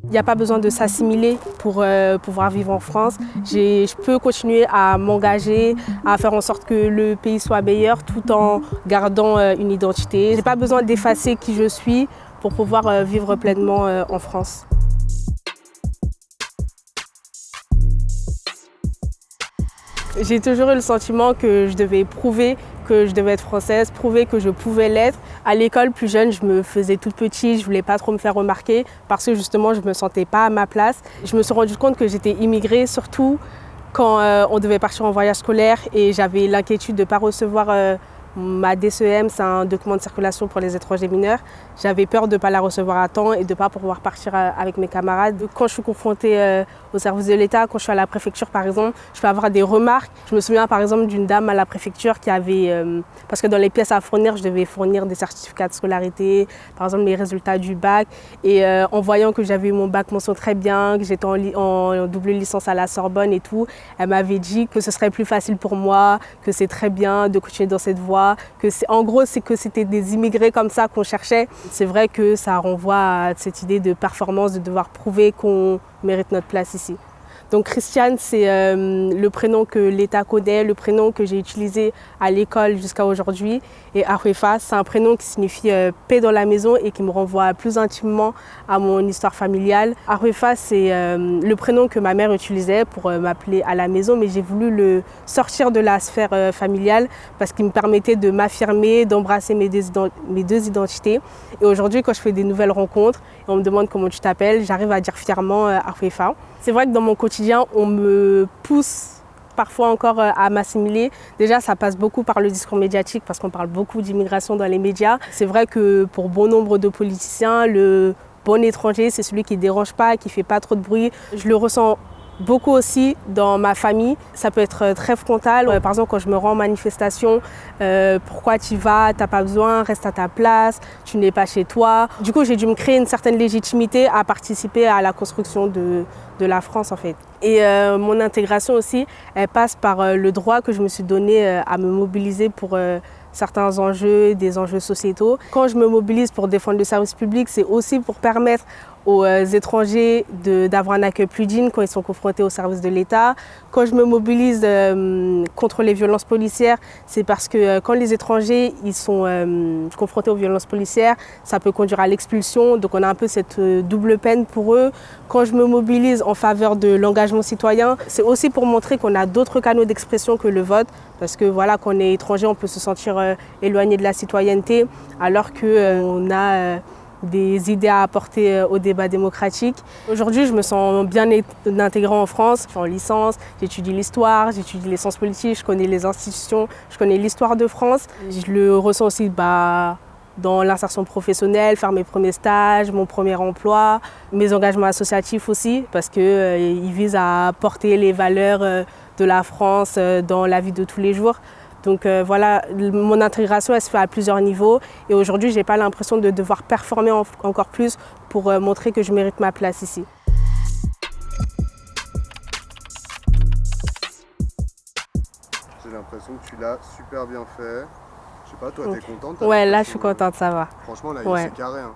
Il n'y a pas besoin de s'assimiler pour pouvoir vivre en France. Je peux continuer à m'engager, à faire en sorte que le pays soit meilleur tout en gardant une identité. Je n'ai pas besoin d'effacer qui je suis pour pouvoir vivre pleinement en France. J'ai toujours eu le sentiment que je devais prouver que je devais être française, prouver que je pouvais l'être. À l'école, plus jeune, je me faisais toute petite, je voulais pas trop me faire remarquer parce que justement, je me sentais pas à ma place. Je me suis rendu compte que j'étais immigrée, surtout quand on devait partir en voyage scolaire et j'avais l'inquiétude de ne pas recevoir ma DCEM, c'est un document de circulation pour les étrangers mineurs. J'avais peur de ne pas la recevoir à temps et de ne pas pouvoir partir avec mes camarades. Quand je suis confrontée au service de l'État, quand je suis à la préfecture par exemple, je peux avoir des remarques. Je me souviens par exemple d'une dame à la préfecture qui avait, parce que dans les pièces à fournir, je devais fournir des certificats de scolarité, par exemple les résultats du bac. Et en voyant que j'avais eu mon bac mention très bien, que j'étais en double licence à la Sorbonne et tout, elle m'avait dit que ce serait plus facile pour moi, que c'est très bien de continuer dans cette voie. En gros, c'est que c'était des immigrés comme ça qu'on cherchait. C'est vrai que ça renvoie à cette idée de performance, de devoir prouver qu'on mérite notre place ici. Donc Christiane, c'est le prénom que l'État connaît, le prénom que j'ai utilisé à l'école jusqu'à aujourd'hui. Et Arefa, c'est un prénom qui signifie paix dans la maison et qui me renvoie plus intimement à mon histoire familiale. Arefa, c'est le prénom que ma mère utilisait pour m'appeler à la maison, mais j'ai voulu le sortir de la sphère familiale parce qu'il me permettait de m'affirmer, d'embrasser mes deux identités. Et aujourd'hui, quand je fais des nouvelles rencontres et on me demande comment tu t'appelles, j'arrive à dire fièrement Arefa. C'est vrai que dans mon quotidien, on me pousse parfois encore à m'assimiler. Déjà, ça passe beaucoup par le discours médiatique parce qu'on parle beaucoup d'immigration dans les médias. C'est vrai que pour bon nombre de politiciens, le bon étranger, c'est celui qui ne dérange pas, qui ne fait pas trop de bruit. Je le ressens beaucoup aussi dans ma famille. Ça peut être très frontal. Par exemple, quand je me rends en manifestation, pourquoi tu y vas, t'as pas besoin, reste à ta place, tu n'es pas chez toi. Du coup, j'ai dû me créer une certaine légitimité à participer à la construction de la France en fait. Et mon intégration aussi, elle passe par le droit que je me suis donné à me mobiliser pour certains enjeux, des enjeux sociétaux. Quand je me mobilise pour défendre le service public, c'est aussi pour permettre aux étrangers d'avoir un accueil plus digne quand ils sont confrontés au service de l'État. Quand je me mobilise contre les violences policières, c'est parce que quand les étrangers ils sont confrontés aux violences policières, ça peut conduire à l'expulsion. Donc on a un peu cette double peine pour eux. Quand je me mobilise en faveur de l'engagement citoyen, c'est aussi pour montrer qu'on a d'autres canaux d'expression que le vote. Parce que voilà, quand on est étranger, on peut se sentir éloigné de la citoyenneté, alors qu'on a des idées à apporter au débat démocratique. Aujourd'hui, je me sens bien intégrée en France. Je suis en licence, j'étudie l'histoire, j'étudie les sciences politiques, je connais les institutions, je connais l'histoire de France. Je le ressens aussi dans l'insertion professionnelle, faire mes premiers stages, mon premier emploi, mes engagements associatifs aussi, parce qu'ils visent à porter les valeurs de la France dans la vie de tous les jours. Donc voilà, mon intégration, elle se fait à plusieurs niveaux. Et aujourd'hui, je n'ai pas l'impression de devoir performer encore plus pour montrer que je mérite ma place ici. J'ai l'impression que tu l'as super bien fait. Je sais pas, toi, t'es contente? Ouais, là, je suis contente, ça va. Franchement, là, ouais. c'est carré. Hein.